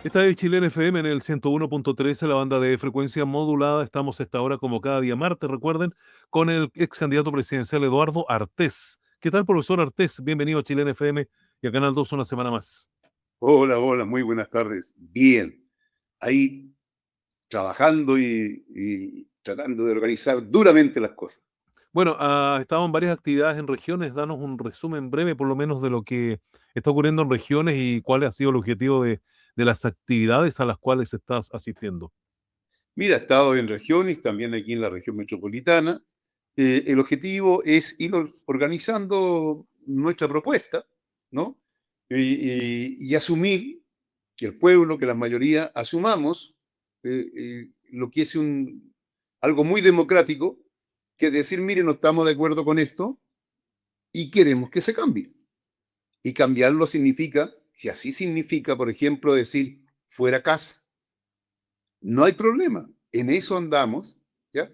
Esta es Chilena FM en el 101.13, la banda de frecuencia modulada. Estamos a esta hora como cada día martes, recuerden, con el ex candidato presidencial Eduardo Artés. ¿Qué tal, profesor Artés? Bienvenido a Chilena FM y a Canal 2 una semana más. Hola, hola, muy buenas tardes. Bien, ahí trabajando y tratando de organizar duramente las cosas. Bueno, estamos en varias actividades en regiones. Danos un resumen breve, por lo menos, de lo que está ocurriendo en regiones y cuál ha sido el objetivo de las actividades a las cuales estás asistiendo. Mira, he estado en regiones, también aquí en la región metropolitana. El objetivo es ir organizando nuestra propuesta, ¿no? Y asumir que el pueblo, que la mayoría, asumamos lo que es algo muy democrático, que es decir, mire, no estamos de acuerdo con esto y queremos que se cambie. Y cambiarlo significa, si así significa, por ejemplo, decir fuera casa, no hay problema. En eso andamos, ¿ya?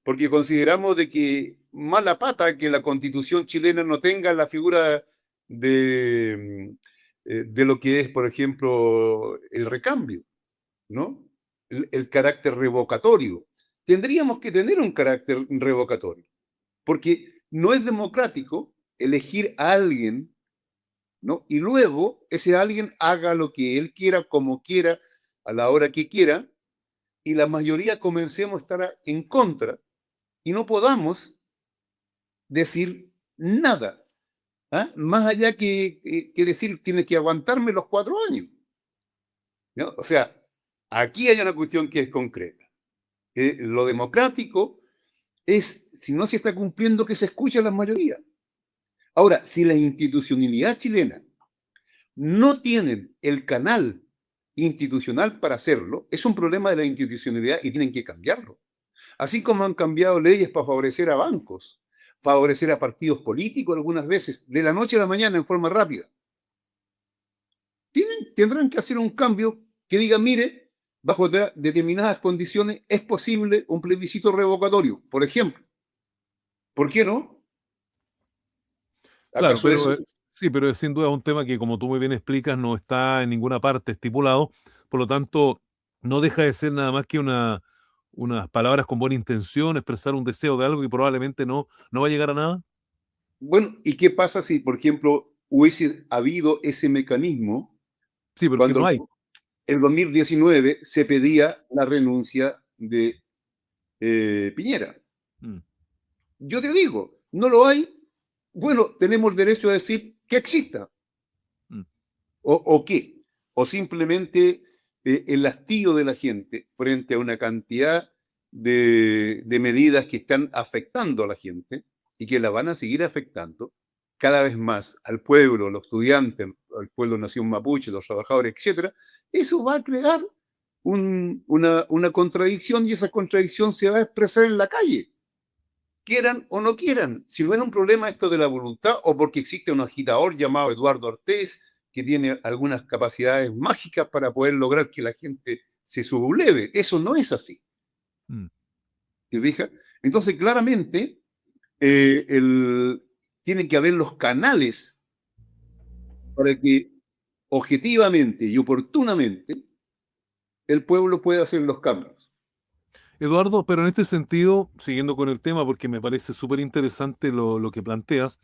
Porque consideramos de que mala pata que la Constitución chilena no tenga la figura de lo que es, por ejemplo, el recambio, ¿no? El carácter revocatorio. Tendríamos que tener un carácter revocatorio, porque no es democrático elegir a alguien, ¿no? Y luego ese alguien haga lo que él quiera, como quiera, a la hora que quiera, y la mayoría comencemos a estar en contra y no podamos decir nada, ¿ah? Más allá que decir, tiene que aguantarme los 4 años, ¿no? O sea, aquí hay una cuestión que es concreta. Lo democrático es, si no se está cumpliendo, que se escuche a la mayoría. Ahora, si la institucionalidad chilena no tienen el canal institucional para hacerlo, es un problema de la institucionalidad y tienen que cambiarlo. Así como han cambiado leyes para favorecer a bancos, favorecer a partidos políticos algunas veces, de la noche a la mañana en forma rápida. Tendrán que hacer un cambio que diga, mire, bajo determinadas condiciones es posible un plebiscito revocatorio, por ejemplo. ¿Por qué no? Claro, ¿Acaso pero eso? sí, pero sin duda es un tema que, como tú muy bien explicas, no está en ninguna parte estipulado. Por lo tanto, no deja de ser nada más que unas palabras con buena intención, expresar un deseo de algo y probablemente no va a llegar a nada. Bueno, ¿y qué pasa si, por ejemplo, hubiese habido ese mecanismo Sí, pero es que cuando no hay. en 2019 se pedía la renuncia de Piñera? Mm, Yo te digo, no lo hay. Bueno, tenemos derecho a decir que exista. mm. ¿O qué? O simplemente el hastío de la gente frente a una cantidad de medidas que están afectando a la gente y que la van a seguir afectando cada vez más al pueblo, los estudiantes, al pueblo nación mapuche, los trabajadores, etcétera. Eso va a crear una contradicción y esa contradicción se va a expresar en la calle, quieran o no quieran. Si no es un problema esto de la voluntad o porque existe un agitador llamado Eduardo Ortiz que tiene algunas capacidades mágicas para poder lograr que la gente se subleve. Eso no es así. Mm. ¿Te fijas? Entonces, claramente, tienen que haber los canales para que objetivamente y oportunamente el pueblo pueda hacer los cambios. Eduardo, pero en este sentido, siguiendo con el tema, porque me parece súper interesante lo que planteas,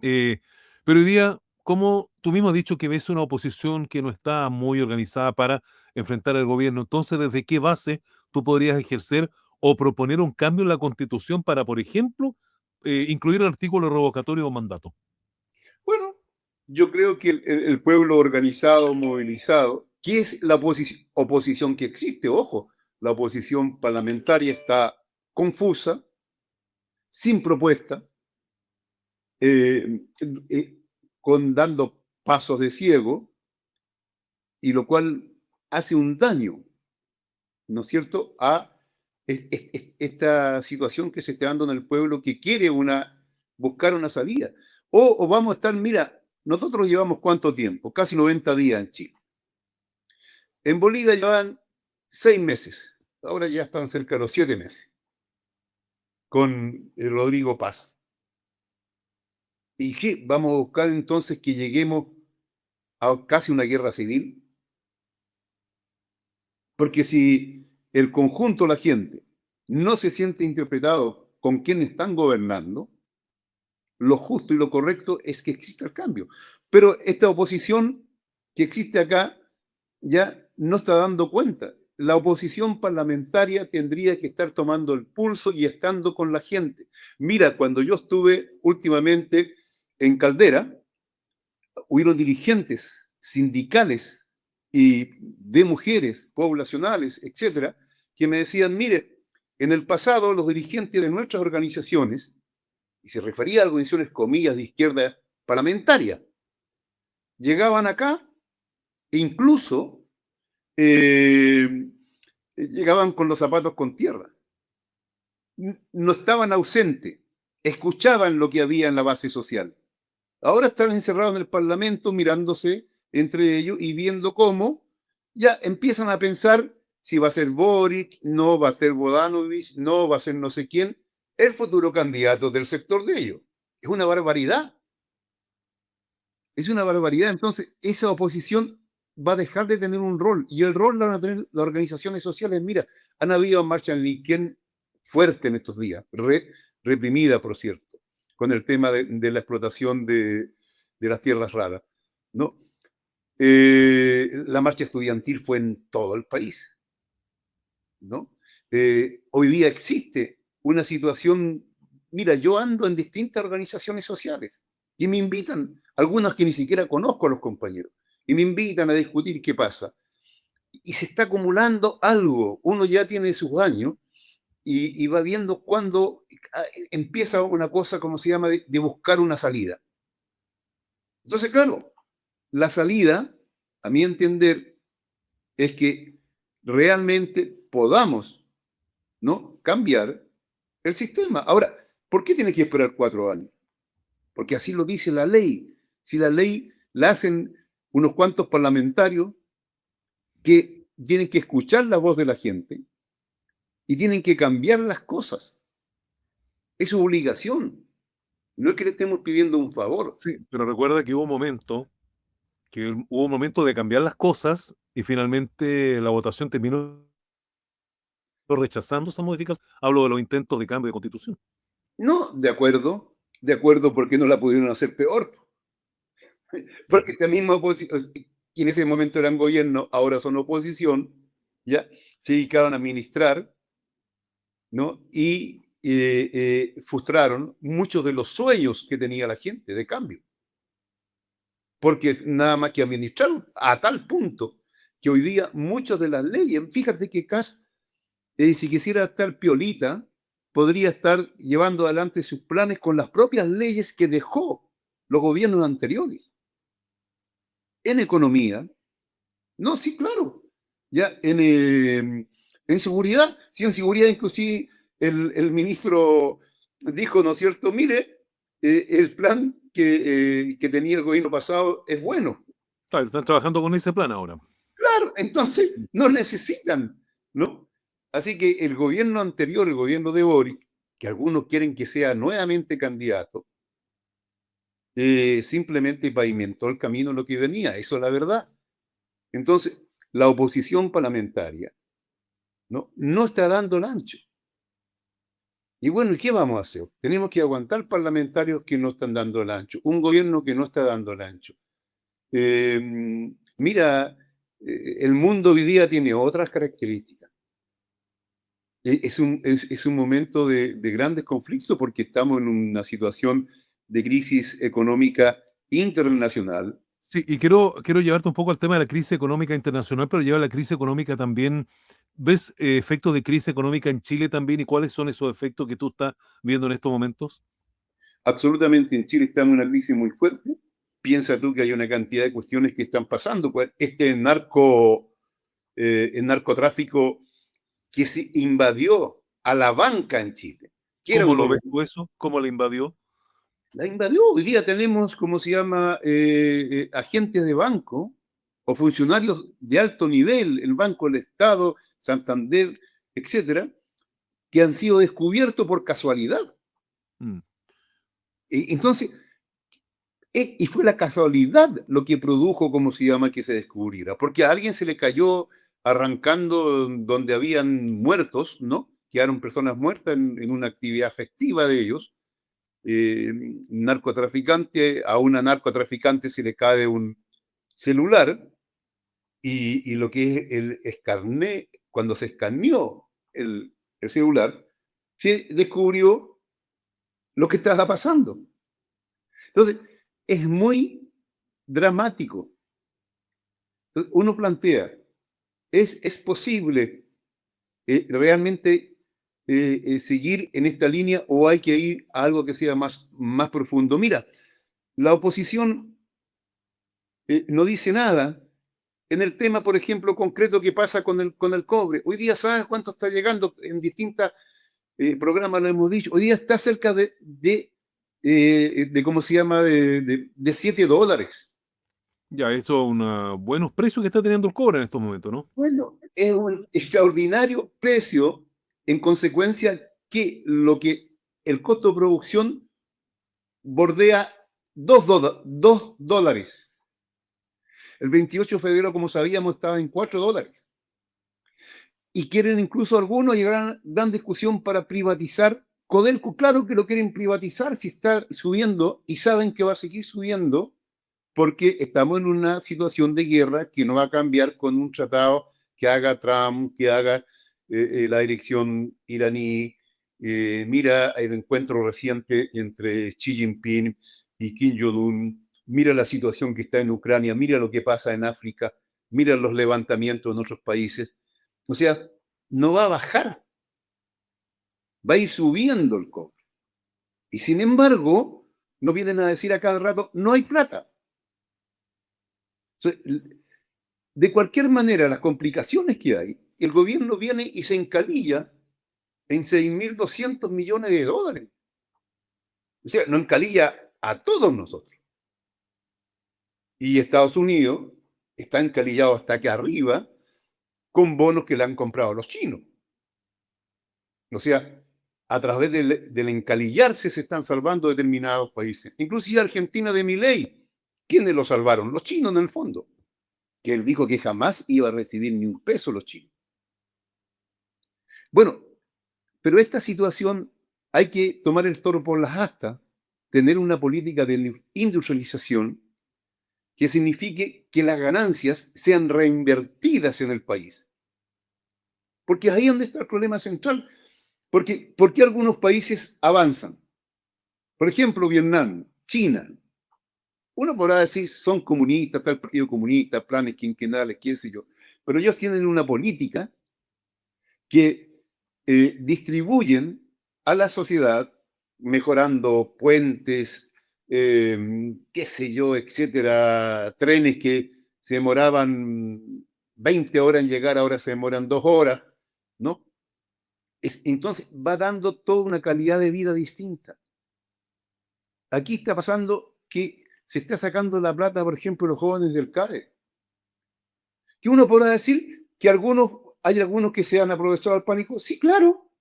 eh, pero hoy día, como tú mismo has dicho que ves una oposición que no está muy organizada para enfrentar al gobierno, entonces, ¿desde qué base tú podrías ejercer o proponer un cambio en la Constitución para, por ejemplo, incluir el artículo revocatorio o mandato? Bueno, yo creo que el pueblo organizado, movilizado, que es la oposición que existe, ojo, la oposición parlamentaria está confusa, sin propuesta, eh, eh, dando pasos de ciego, y lo cual hace un daño, ¿no es cierto?, a esta situación que se está dando en el pueblo que quiere buscar una salida. O vamos a estar, mira, nosotros llevamos cuánto tiempo, casi 90 días en Chile. En Bolivia llevan 6 meses, ahora ya están cerca de los 7 meses, con Rodrigo Paz. ¿Y qué? ¿Vamos a buscar entonces que lleguemos a casi una guerra civil? Porque si el conjunto, la gente, no se siente interpretado con quienes están gobernando, lo justo y lo correcto es que exista el cambio. Pero esta oposición que existe acá ya no está dando cuenta. La oposición parlamentaria tendría que estar tomando el pulso y estando con la gente. Mira, cuando yo estuve últimamente en Caldera, hubieron dirigentes sindicales y de mujeres, poblacionales, etcétera, que me decían, mire, en el pasado los dirigentes de nuestras organizaciones, y se refería a organizaciones, comillas, de izquierda parlamentaria, llegaban acá e incluso llegaban con los zapatos con tierra. No estaban ausentes, escuchaban lo que había en la base social. Ahora están encerrados en el Parlamento mirándose entre ellos y viendo cómo ya empiezan a pensar si va a ser Boric, no va a ser Bodanovich, no va a ser no sé quién, el futuro candidato del sector de ellos. Es una barbaridad. Es una barbaridad. Entonces, esa oposición va a dejar de tener un rol y el rol lo van a tener las organizaciones sociales. Mira, han habido marchas en Liquén fuerte en estos días, reprimida, por cierto, con el tema de la explotación de las tierras raras, ¿no? La marcha estudiantil fue en todo el país, ¿no? Hoy día existe una situación, mira, yo ando en distintas organizaciones sociales y me invitan, algunas que ni siquiera conozco a los compañeros, y me invitan a discutir qué pasa. Y se está acumulando algo, uno ya tiene sus años y va viendo cuándo empieza una cosa, como se llama, de buscar una salida. Entonces, claro, la salida, a mi entender, es que realmente podamos, ¿no?, cambiar el sistema. Ahora, ¿por qué tiene que esperar 4 años? Porque así lo dice la ley. Si la ley la hacen unos cuantos parlamentarios que tienen que escuchar la voz de la gente y tienen que cambiar las cosas. Es su obligación. No es que le estemos pidiendo un favor. Sí, pero recuerda que hubo un momento de cambiar las cosas y finalmente la votación terminó rechazando esa modificación. Hablo de los intentos de cambio de constitución. No, de acuerdo, porque no la pudieron hacer peor. Porque esta misma oposición, que en ese momento eran gobierno, ahora son oposición, ya se dedicaron a administrar, ¿no? Y frustraron muchos de los sueños que tenía la gente de cambio. Porque es nada más que administrar a tal punto que hoy día muchas de las leyes, fíjate que Kass, si quisiera estar piolita, podría estar llevando adelante sus planes con las propias leyes que dejó los gobiernos anteriores. En economía, no, sí, claro, ya en seguridad, sí, en seguridad inclusive el ministro dijo, ¿no es cierto? Mire, el plan que tenía el gobierno pasado es bueno. Claro, están trabajando con ese plan ahora. Claro, entonces no necesitan, ¿no? Así que el gobierno anterior, el gobierno de Boric, que algunos quieren que sea nuevamente candidato, simplemente pavimentó el camino lo que venía, eso es la verdad. Entonces, la oposición parlamentaria no está dando el ancho. Y bueno, ¿y qué vamos a hacer? Tenemos que aguantar parlamentarios que no están dando el ancho, un gobierno que no está dando el ancho. Mira, el mundo hoy día tiene otras características. Es un momento de grandes conflictos porque estamos en una situación de crisis económica internacional. Sí, y quiero llevarte un poco al tema de la crisis económica internacional, pero lleva la crisis económica también. ¿Ves efectos de crisis económica en Chile también? ¿Y cuáles son esos efectos que tú estás viendo en estos momentos? Absolutamente, en Chile estamos en una crisis muy fuerte. Piensa tú que hay una cantidad de cuestiones que están pasando. Pues el narcotráfico que se invadió a la banca en Chile, que era ¿Cómo uno lo de ves los... tú eso? ¿Cómo la invadió? La invadió. Hoy día tenemos, ¿cómo se llama?, agentes de banco o funcionarios de alto nivel, el Banco del Estado, Santander, etcétera, que han sido descubiertos por casualidad. Mm. Entonces, y fue la casualidad lo que produjo, ¿cómo se llama?, que se descubriera, porque a alguien se le cayó arrancando donde habían muertos, ¿no? Quedaron personas muertas en una actividad festiva de ellos. Narcotraficante, a una narcotraficante se le cae un celular y lo que es el escarné, cuando se escaneó el celular, se descubrió lo que estaba pasando. Entonces, es muy dramático. Entonces, uno plantea, ¿es posible realmente seguir en esta línea o hay que ir a algo que sea más profundo? Mira, la oposición no dice nada en el tema, por ejemplo, concreto que pasa con el cobre. Hoy día, ¿sabes cuánto está llegando? En distintos programas lo hemos dicho. Hoy día está cerca de ¿cómo se llama? De $7. Ya, eso es un buenos precios que está teniendo el cobre en estos momentos, ¿no? Bueno, es un extraordinario precio en consecuencia que el costo de producción bordea $2. El 28 de febrero, como sabíamos, estaba en $4. Y quieren incluso algunos llegar a gran discusión para privatizar Codelco. Claro que lo quieren privatizar si está subiendo y saben que va a seguir subiendo porque estamos en una situación de guerra que no va a cambiar con un tratado que haga Trump, que haga la dirección iraní. Mira el encuentro reciente entre Xi Jinping y Kim Jong-un, mira la situación que está en Ucrania, mira lo que pasa en África, mira los levantamientos en otros países. O sea, no va a bajar, va a ir subiendo el cobre. Y sin embargo, no vienen a decir a cada rato, no hay plata. De cualquier manera, las complicaciones que hay, el gobierno viene y se encalilla en 6.200 millones de dólares. O sea, no encalilla a todos nosotros. Y Estados Unidos está encalillado hasta aquí arriba con bonos que le han comprado los chinos. O sea, a través del encalillarse se están salvando determinados países. Inclusive Argentina de Milei. ¿Quiénes lo salvaron? Los chinos en el fondo. Que él dijo que jamás iba a recibir ni un peso los chinos. Bueno, pero esta situación hay que tomar el toro por las astas, tener una política de industrialización que signifique que las ganancias sean reinvertidas en el país. Porque ahí es donde está el problema central. ¿Por qué algunos países avanzan? Por ejemplo, Vietnam, China. Uno podrá decir, son comunistas, está el Partido Comunista, planes quinquenales, qué sé yo. Pero ellos tienen una política que distribuyen a la sociedad mejorando puentes, qué sé yo, etcétera, trenes que se demoraban 20 horas en llegar, ahora se demoran 2 horas, ¿no? Entonces va dando toda una calidad de vida distinta. Aquí está pasando que se está sacando la plata, por ejemplo, los jóvenes del CARE. Que uno podrá decir que hay algunos que se han aprovechado del pánico. Sí, claro,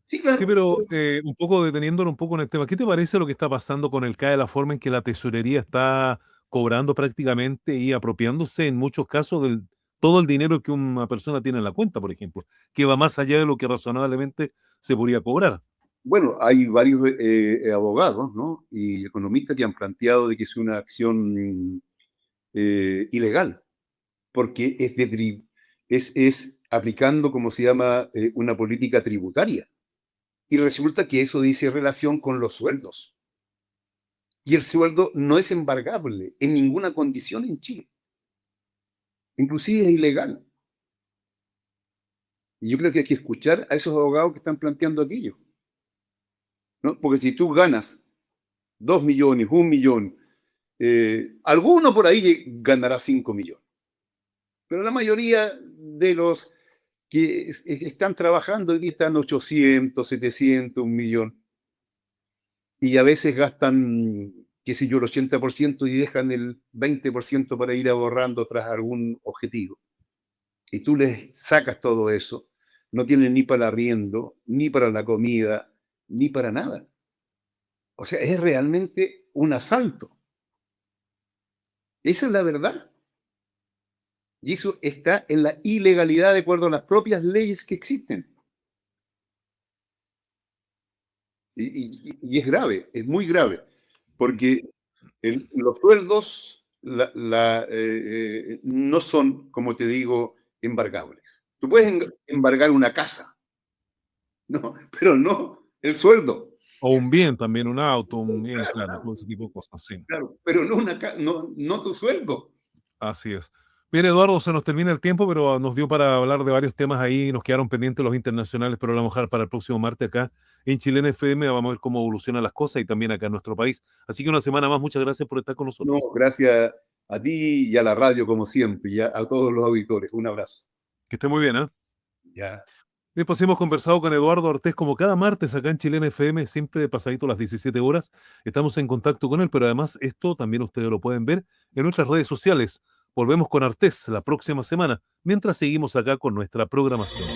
sí, Sí, claro. pero un poco deteniéndolo un poco en el tema, ¿qué te parece lo que está pasando con el CAE, la forma en que la tesorería está cobrando prácticamente y apropiándose en muchos casos del todo el dinero que una persona tiene en la cuenta, por ejemplo, que va más allá de lo que razonablemente se podría cobrar? Bueno, hay varios abogados, ¿no? Y economistas que han planteado de que es una acción ilegal, porque es aplicando, como se llama, una política tributaria. Y resulta que eso dice relación con los sueldos. Y el sueldo no es embargable en ninguna condición en Chile. Inclusive es ilegal. Y yo creo que hay que escuchar a esos abogados que están planteando aquello, ¿no? Porque si tú ganas 2 millones, 1 millón, alguno por ahí ganará 5 millones. Pero la mayoría de los que están trabajando hoy día están 800, 700, 1 millón. Y a veces gastan, qué sé yo, el 80% y dejan el 20% para ir ahorrando tras algún objetivo. Y tú les sacas todo eso, no tienen ni para el arriendo, ni para la comida, ni para nada. O sea, es realmente un asalto. Esa es la verdad. Y eso está en la ilegalidad de acuerdo a las propias leyes que existen. Y es grave, es muy grave, porque los sueldos no son, como te digo, embargables. Tú puedes embargar una casa, ¿no? Pero no el sueldo. O un bien también, un auto, un bien, Claro, claro, claro, todo ese tipo de cosas, sí. claro, pero no, no tu sueldo. Así es. Bien, Eduardo, se nos termina el tiempo, pero nos dio para hablar de varios temas ahí. Nos quedaron pendientes los internacionales, pero lo vamos a dejar para el próximo martes acá en Chilena FM. Vamos a ver cómo evolucionan las cosas y también acá en nuestro país. Así que una semana más, muchas gracias por estar con No, nosotros. gracias a ti y a la radio, como siempre, y a todos los auditores. Un abrazo. Que esté muy bien, ¿eh? Ya. Bien, pues hemos conversado con Eduardo Ortiz como cada martes acá en Chilena FM, siempre de pasadito a las 17 horas. Estamos en contacto con él, pero además esto también ustedes lo pueden ver en nuestras redes sociales. Volvemos con Artés la próxima semana, mientras seguimos acá con nuestra programación.